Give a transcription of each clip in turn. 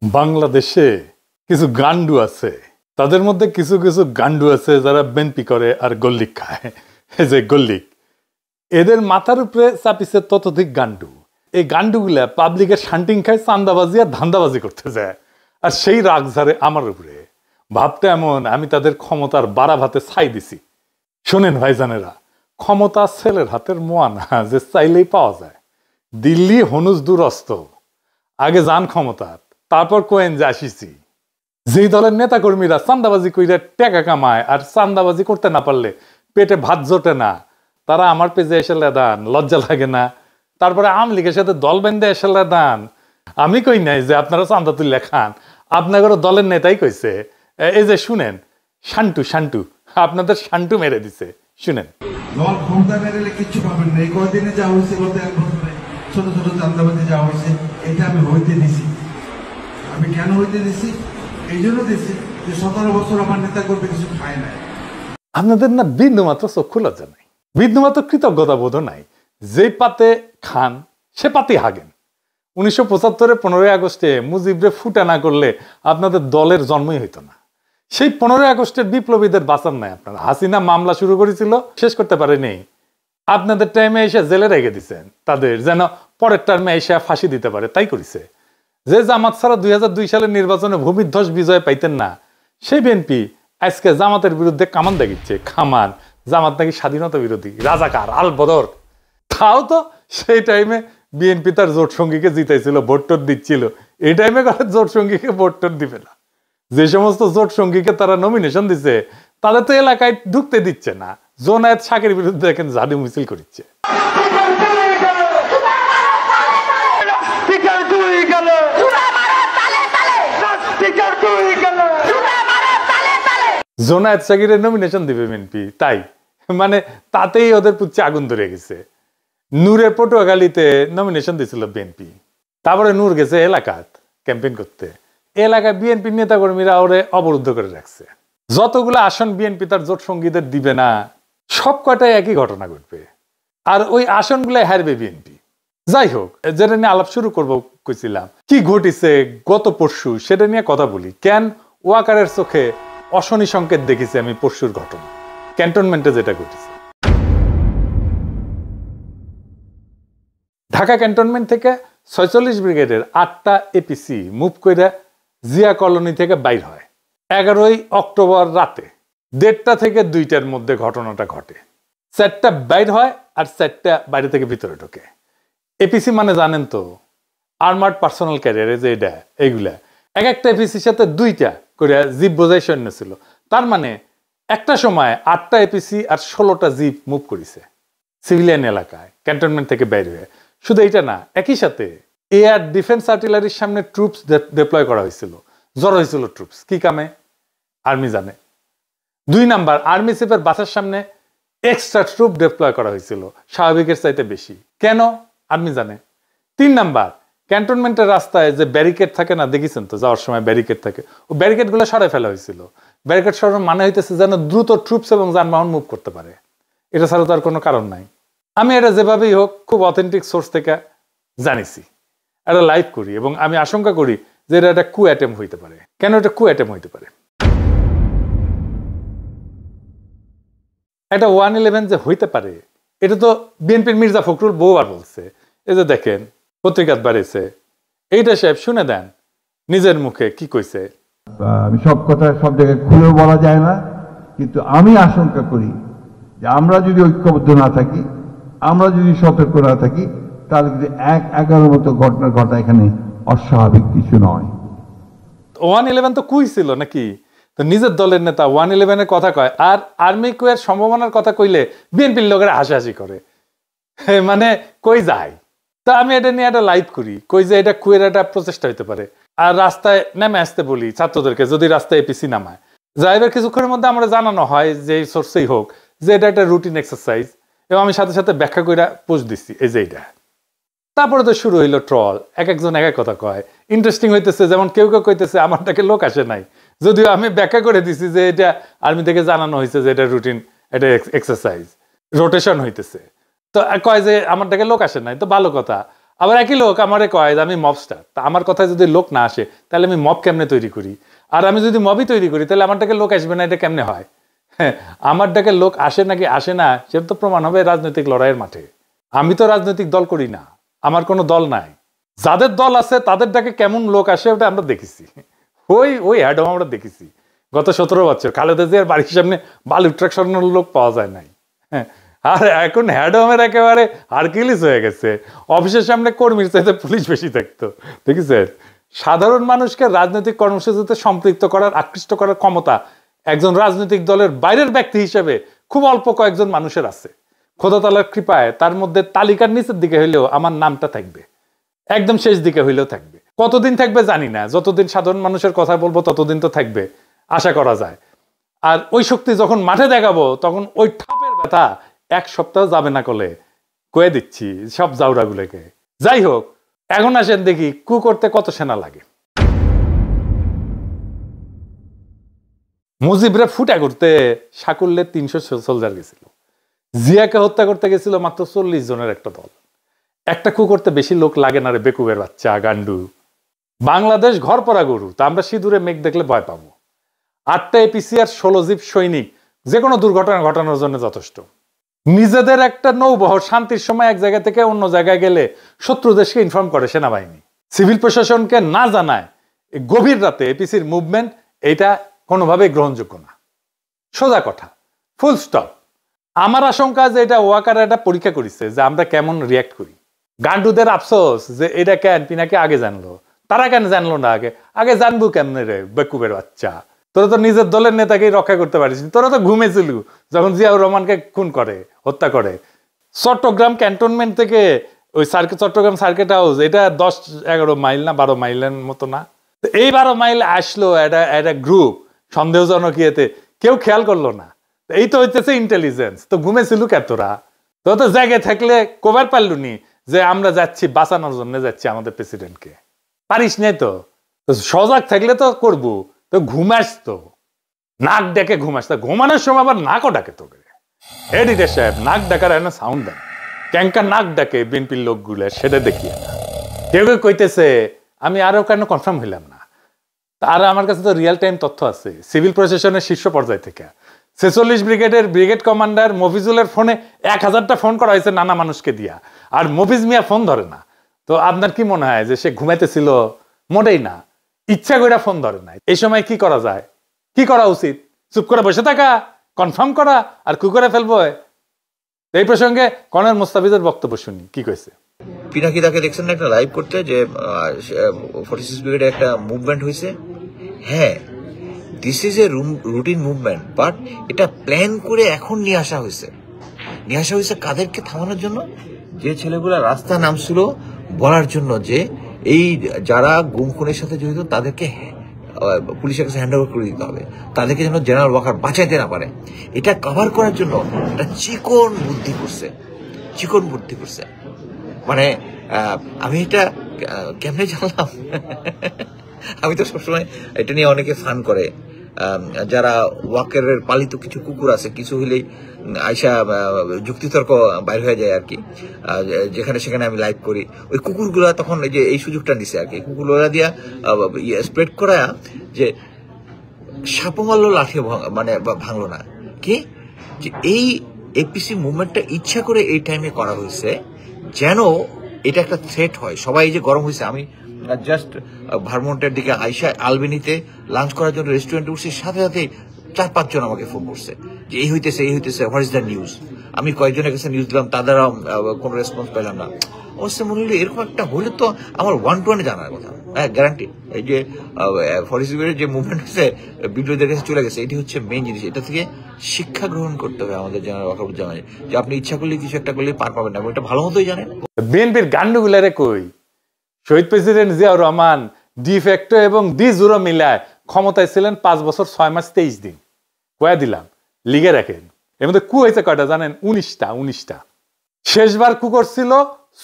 বাংলাদেশে কিছু গান্ডু আছে, তাদের মধ্যে কিছু কিছু গান্ডু আছে যারা বেনপি করে আর গল্লিক খায়। এই যে গল্লিক, এদের মাথার উপরে চাপিছে ততোধিক গান্ডু। এই গান্ডুগুলা পাবলিকের শান্টিং খায়, চান্দাবাজি আর ধান্দাবাজি করতে যায়, আর সেই রাগ ঝাড়ে আমার উপরে। ভাবতে এমন আমি তাদের ক্ষমতার বাড়া ভাতে ছাই দিছি। শোনেন ভাইজানেরা, ক্ষমতা ছেলের হাতের মোয়া না যে চাইলেই পাওয়া যায়। দিল্লি হনুজ দুরস্ত, আগে যান ক্ষমতা, তারপর কোয়েন যে আসিছি। যেই দলের নেতা কর্মীরা চান্দাবাজি কইরা টাকা কামায় আর চান্দাবাজি করতে না পারলে পেটে ভাত জোটে না, তারা আমার পেজে এসে লেদান, লজ্জা লাগে না? তারপরে আওয়ামী লীগের সাথে দল বেঁধে এসে লেদান। আমি কই নাই যে আপনারা চান্দা তুলে খান, আপনাদের দলের নেতাই কইছে। এই যে শুনেন, শান্টু শান্টু আপনাদের শান্টু মেরে দিছে, শুনেন। দল ক্ষমতা মেরেলে কিচ্ছু পাবেন না। এই কয়দিনে যা হয়েছে, গত এক বছরে ছোট ছোট চান্দাবাজি যা হয়েছে, এটা আমি হইতে দিছি। আমি কেন হইতে দিছি? এই জন্য দিছি যে 17 বছর আমার নেতা করবে কিছু খায় নাই। আপনাদের না বিন্দুমাত্র চক্ষু লজ্জা নাই, বিন্দুমাত্র কৃতজ্ঞতা বোধ নাই। যে পাতে খান সে পাতে হাগেন। 1975 15ই আগস্টে মুজিবরে ফুটা না করলে আপনাদের দলের জন্মই হইতো না। সেই 15ই আগস্টের বিপ্লবীদের বাঁচান নাই আপনারা। হাসিনা মামলা শুরু করেছিল, শেষ করতে পারেনি। আপনাদের টাইমে এসে জেলে রেখে দিচ্ছেন তাদের, যেন পরের টার্মে এসে ফাঁসি দিতে পারে, তাই করেছে। যে জামাত ছাড়া 2002 সালের নির্বাচনে ভূমিধ্বস বিজয় পাইতেন না, সেই বিএনপি আজকে জামাতের বিরুদ্ধে কামান দেখিচ্ছে। খামান জামাত নাকি স্বাধীনতা বিরোধী, রাজাকার, আল বদর। তাও তো সেই টাইমে বিএনপি তার জোট সঙ্গীকে জিতাইছিল, ভোট টোট দিচ্ছিল। এই টাইমে জোট সঙ্গীকে ভোট টোট দিবে না। যে সমস্ত জোট সঙ্গীকে তারা নমিনেশন দিচ্ছে, তাদের তো এলাকায় ঢুকতে দিচ্ছে না। জোনায়েত শাকের বিরুদ্ধে দেখেন ঝাড়ু মিছিল করছে। জোনায়েত শাকিরের নমিনেশন দিবে বিএনপি, তাই মানে তাতেই ওদের পুচ্ছে আগুন ধরে গেছে। নূরের পটুয়াখালীতে নমিনেশন দিয়েছিল বিএনপি, তারপরে নূর গেছে এলাকাত ক্যাম্পেইন করতে। এলাকায় বিএনপির নেতাকর্মীরা ওরে অবরুদ্ধ করে রাখছে। যতগুলো আসন বিএনপি তার জোট সঙ্গীদের দিবে না, সব কটাই একই ঘটনা ঘটবে, আর ওই আসনগুলাই হারবে বিএনপি। যাই হোক, যেটা নিয়ে আলাপ শুরু করবো কইছিলাম, কি ঘটিছে গত পরশু সেটা নিয়ে কথা বলি। কেন ওয়াকারের চোখে অশনি সংকেত দেখেছি আমি পরশুর ঘটনা, ক্যান্টনমেন্টে যেটা ঘটেছে। ঢাকা ক্যান্টনমেন্ট থেকে 46 ব্রিগেডের 8টা এপিসি মুভ করে জিয়া কলোনি থেকে বাইর হয় 11ই অক্টোবর রাতে 1:30 থেকে 2টার মধ্যে ঘটনাটা ঘটে। 4টা বাইর হয় আর 4টা বাইরে থেকে ভিতরে ঢোকে। এপিসি মানে জানেন তো, আর্মার্ড পার্সোনাল ক্যারিয়ারে, যে এটা এইগুলা এক একটা এপিসির সাথে 2টা করে জিপ বোঝাই সৈন্য ছিল। তার মানে একটা সময় 8টা এপিসি আর 16টা জিপ মুভ করেছে সিভিলিয়ান এলাকায় ক্যান্টনমেন্ট থেকে বাইরে হয়ে। শুধু এইটা না, একই সাথে এয়ার ডিফেন্স আর্টিলারির সামনে ট্রুপস ডিপ্লয় করা হয়েছিল। জড়ো হয়েছিল ট্রুপস, কি কামে আর্মি জানে। 2 নাম্বার, আর্মি চিফের বাসার সামনে এক্সট্রা ট্রুপ ডিপ্লয় করা হয়েছিল, স্বাভাবিকের চাইতে বেশি। কেন আর্মি জানে। 3 নাম্বার, ক্যান্টনমেন্টের রাস্তায় যে ব্যারিকেড থাকে না, দেখেছেন তো যাওয়ার সময় ব্যারিকেড থাকে, ও ব্যারিকেড গুলো সরাই ফেলা হয়েছিল। ব্যারিকেড সরানোর মানে হইতেছে যেন দ্রুত ট্রুপস এবং যানবাহন মুভ করতে পারে। এটা ছাড়া তো আর কোনো কারণ নাই। আমি এটা যেভাবেই হোক খুব অথেন্টিক সোর্স থেকে জানিছি, এটা লাইভ করি, এবং আমি আশঙ্কা করি যে এটা একটা কু অ্যাটেম্প হইতে পারে। কেন এটা কু অ্যাটেম্প হইতে পারে? এটা 111 যে হইতে পারে, এটা তো বিএনপির মির্জা ফখরুল বহুবার বলছে। এই যে দেখেন পত্রিকাত বাড়িয়েছে, এইটা সাহেব শুনে দেন নিজের মুখে কি কইছে। আমি সব কথা সব জায়গায় খুলেও বলা যায় না, কিন্তু আমি আশঙ্কা করি যে আমরা যদি ঐক্যবদ্ধ না থাকি, আমরা যদি সতর্ক না থাকি, তাহলে কিন্তু 1-11 মতো ঘটনা ঘটা এখানে অস্বাভাবিক কিছু নয়। 111 তো কুই ছিল নাকি? তো নিজের দলের নেতা 111 এর কথা কয়, আর আর্মি কুয়ের সম্ভাবনার কথা কইলে বিএনপির লোকেরা হাসাহাসি করে, মানে কই যায়। তা আমি এটা নিয়ে একটা লাইভ করি, কই যে এটা কুয়ের একটা প্রচেষ্টা হইতে পারে। আর রাস্তায় নেমে আসতে বলি ছাত্রদেরকে, যদি রাস্তায় এপিসি নামায় যাইবার কিছুক্ষণের মধ্যে আমরা জানানো হয় যে এই সোর্সেই হোক যে এটা একটা রুটিন এক্সারসাইজ, এবং আমি সাথে সাথে ব্যাখ্যা করে পোস্ট দিচ্ছি এই যে এইটা। তারপরে তো শুরু হইলো ট্রল, এক একজন এক এক কথা কয়। ইন্টারেস্টিং হইতেছে, যেমন কেউ কেউ কইতেছে আমারটাকে লোক আসে নাই, যদিও আমি ব্যাখ্যা করে দিছি যে এটা আর্মি থেকে জানানো হয়েছে যে এটা রুটিন, এটা এক্সারসাইজ, রোটেশন হইতেছে। তো কয় যে আমারটাকে লোক আসে নাই, তো ভালো কথা। আবার একই লোক আমারে কয় যে আমি মবস্টার, তা আমার কথায় যদি লোক না আসে তাহলে আমি মব কেমনে তৈরি করি? আর আমি যদি মবই তৈরি করি তাহলে আমার ডাকে লোক আসবে না, এটা কেমনে হয়? হ্যাঁ, আমার ডাকে লোক আসে নাকি আসে না সেটা তো প্রমাণ হবে রাজনৈতিক লড়াইয়ের মাঠে। আমি তো রাজনৈতিক দল করি না, আমার কোনো দল নাই। যাদের দল আছে তাদের ডাকে কেমন লোক আসে ওটা আমরা দেখেছি, ওই অ্যাডম আমরা দেখেছি গত 17 বছর। খালেদা জিয়ার বাড়ির সামনে বালু ট্রাক সরানোর লোক পাওয়া যায় নাই। হ্যাঁ, আর এখন হ্যাডমের একেবারে হারকিউলিস হয়ে গেছে, অফিসের সামনে কর্মীর চাইতে পুলিশ বেশি থাকতো। দেখেছেন, সাধারণ মানুষকে রাজনৈতিক কর্মসূচিতে সম্পৃক্ত করার, আকৃষ্ট করার ক্ষমতা একজন রাজনৈতিক দলের বাইরের ব্যক্তি হিসেবে খুব অল্প কয়েকজন মানুষের আছে। খোদা তাআলার কৃপায় তার মধ্যে তালিকার নিচের দিকে হইলেও আমার নামটা থাকবে, একদম শেষ দিকে হইলেও থাকবে। কতদিন থাকবে জানি না, যতদিন সাধারণ মানুষের কথা বলবো ততদিন তো থাকবে আশা করা যায়। আর ওই শক্তি যখন মাঠে দেখাবো তখন ওই ঠাপের ব্যথা 1 সপ্তাহ যাবে না, কয়ে দিচ্ছি সব জাউরাগুলোকে। যাই হোক, এখন আসেন দেখি কু করতে কত সেনা লাগে। মুজিবরে ফুটা করতে সাকুল্যে 300 সোলজার গেছিল, জিয়াকে হত্যা করতে গেছিল মাত্র 40 জনের একটা দল। একটা কু করতে বেশি লোক লাগে না রে বেকুবের বাচ্চা গান্ডু। বাংলাদেশ ঘর পরা গরু, তা আমরা সিঁদুরে মেঘ দেখলে ভয় পাবো। 8টা এপিসি আর 16 জিপ সৈনিক যে কোনো দুর্ঘটনা ঘটানোর জন্য যথেষ্ট। নিজেদের একটা নৌবহর শান্তির সময় এক জায়গা থেকে অন্য জায়গায় গেলে শত্রু দেশকে ইনফর্ম করে সেনাবাহিনী, সিভিল প্রশাসনকে না জানায় গভীর রাতে এপিসির মুভমেন্ট, এটা কোনোভাবেই গ্রহণযোগ্য না। সোজা কথা, ফুল স্টপ। আমার আশঙ্কা যে এটা ওয়াকার একটা পরীক্ষা করেছে যে আমরা কেমন রিয়াক্ট করি। গান্ডুদের আফসোস যে এটা কেন পিনাকে আগে জানলো, তারা কেন জানলো না আগে? আগে জানবো কেমনে রে বেকুবের বাচ্চা, তোরা তো নিজের দলের নেতাকেই রক্ষা করতে পারিস। তোরা তো ঘুমেছিল যখন জিয়াউর রহমানকে খুন করে, হত্যা করে। চট্টগ্রাম ক্যান্টনমেন্ট থেকে ওই চট্টগ্রাম সার্কিট হাউস, এটা 10-11 মাইল না 12 মাইলের মতো না? এই 12 মাইল আসলো একটা গ্রুপ সন্দেহজনক ইয়েতে, কেউ খেয়াল করলো না। এই তো হইতেছে ইন্টেলিজেন্স। তো ঘুমেছিল কে তোরা? তো তো জায়গায় থাকলে কভার পারলুনি যে আমরা যাচ্ছি বাঁচানোর জন্য, যাচ্ছি আমাদের প্রেসিডেন্টকে। পারিস নাই তো, সজাগ থাকলে তো করবো। তো ঘুমাস, তো নাক ডেকে ঘুমাস, তা ঘুমানোর সময় আবার নাকও ডাকে তোকে। এডিটর সাহেব, নাক ডাকার একটা সাউন্ড দেন, ক্যাঙ্কার নাক ডাকে বিএনপির লোকগুলো, সেটা দেখিয়ে না। কেউ কেউ কইতেছে, আমি আরো কেন কনফার্ম হইলাম না, আর আমার কাছে তো রিয়েল টাইম তথ্য আছে সিভিল প্রশাসনের শীর্ষ পর্যায় থেকে। 46 ব্রিগেডের ব্রিগেড কমান্ডার মফিজুলের ফোনে 1000টা ফোন করা হয়েছে নানা মানুষকে দিয়া, আর মফিজ মিয়া ফোন ধরে না। তো আপনার কি মনে হয় যে সে ঘুমাইতেছিল? মোটেই না, ইচ্ছা করে ফোন ধরে না। এই সময় কি করা যায়, কি করা উচিত? চুপ করে বসে থাকা, কনফার্ম করা, আর কি করে ফেলবো? এই প্রসঙ্গে কর্নেল মোস্তাফিজের বক্তব্য শুনি, কি কইছে। পিনাকি তাকে দেখছেন না একটা লাইভ করতে যে 46 ব্রিগেডে একটা মুভমেন্ট হয়েছে। হ্যাঁ, this is a routine movement, but এটা প্ল্যান করে এখন নিয়ে আসা হয়েছে। কাদেরকে থামানোর জন্য? যে ছেলেগুলা রাস্তা নামছিল বলার জন্য যে এই যারা গুম খুনের সাথে জড়িত তাদেরকে পুলিশের কাছে হ্যান্ড ওভার করে দিতে হবে, তাদেরকে যেন জেনারেল ওয়াকার বাঁচাইতে না পারে। এটা কভার করার জন্য একটা চিকন বুদ্ধি করছে। মানে আমি এটা কেমনে জানলাম? আমি তো সবসময় এটা নিয়ে অনেকে ফান করে, যারা ওয়াকারের পালিত কিছু কুকুর আছে, কিছু হইলেই আইসা যুক্তিতর্ক বাইর হয়ে যায় আর কি, যেখানে সেখানে আমি লাইভ করি। ওই কুকুরগুলা তখন এই যে এই সুযোগটা নিছে আর কি, কুকুরগুলা দিয়া স্প্রেড করা যে সাপও মারলো লাঠি মানে ভাঙলো না, কি যে এই এপিসি মুভমেন্টটা ইচ্ছা করে এই টাইমে করা হয়েছে যেন এটা একটা থ্রেট হয়। সবাই যে গরম হয়েছে, আমি জাস্ট ভারমন্টের দিকে আইসা আলবেনিতে লাঞ্চ করার জন্য রেস্টুরেন্টে উঠছি, সাথে সাথে 4-5 জন আমাকে ফোন করছে যে এই হইতেছে, হোয়াট ইজ দ্য নিউজ। আমি কয়েকজনের কাছে নিউজ দিলাম, তাদেরও কোনো রেসপন্স পেলাম না। অবশ্যই মনে হলো এরকম একটা হলে তো আমার 1-to-1 জানার কথা, হ্যাঁ গ্যারান্টি। এই যে 46 ব্রিগেডের যে মুভমেন্ট হচ্ছে বিদ্রোহীদের কাছে চলে গেছে, এটি হচ্ছে মেইন জিনিস। এটা থেকে শিক্ষা গ্রহণ করতে হবে আমাদের জেনারেল ওয়াকারুজ্জামান, যে আপনি ইচ্ছা করলে কিছু একটা করলে পার পাবেন না, এটা ভালো মতোই জানেন। বিএনপির গান্ডুগুলারে কই, শহীদ প্রেসিডেন্ট জিয়াউর রহমান ডিফ্যাক্টো এবং ডি জুরো মিলায় ক্ষমতায় ছিলেন 5 বছর 6 মাস 23 দিন। কয়া দিলাম, লিগে রাখেন। এর মধ্যে কু হয়েছে কয়টা জানেন? 19টা। শেষবার কু করছিল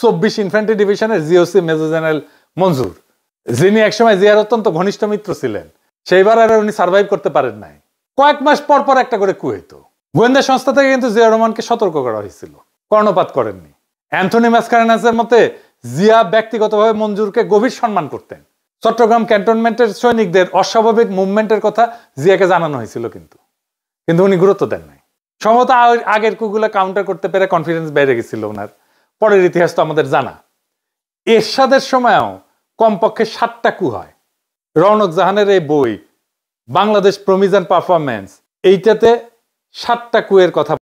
24 ইনফ্যান্ট্রি ডিভিশনের জিওসি মেজর জেনারেল মঞ্জুর, যিনি একসময় জিয়ার অত্যন্ত ঘনিষ্ঠ মিত্র ছিলেন। সেইবার আর উনি সার্ভাইভ করতে পারেন নাই। কয়েক মাস পর পর একটা করে কু হইতো। গোয়েন্দা সংস্থা থেকে কিন্তু জিয়াউর রহমানকে সতর্ক করা হয়েছিল, কর্ণপাত করেননি। অ্যান্থনি মাসকারেনাসের মতে জিয়া ব্যক্তিগতভাবে মঞ্জুরকে গভীর সম্মান করতেন। চট্টগ্রাম ক্যান্টনমেন্টের সৈনিকদের অস্বাভাবিক মুভমেন্টের কথা জিয়াকে জানানো হয়েছিল, কিন্তু উনি গুরুত্ব দেন নাই। সম্ভবত আগের কুগুলো কাউন্টার করতে পেরে কনফিডেন্স বেড়ে গেছিল ওনার। পরের ইতিহাস তো আমাদের জানা। এরশাদের সময়ও কমপক্ষে 7টা কু হয়। রওনক জাহানের এই বই বাংলাদেশ প্রমিজ অ্যান্ড পারফরমেন্স, এইটাতে 7টা কুয়ের কথা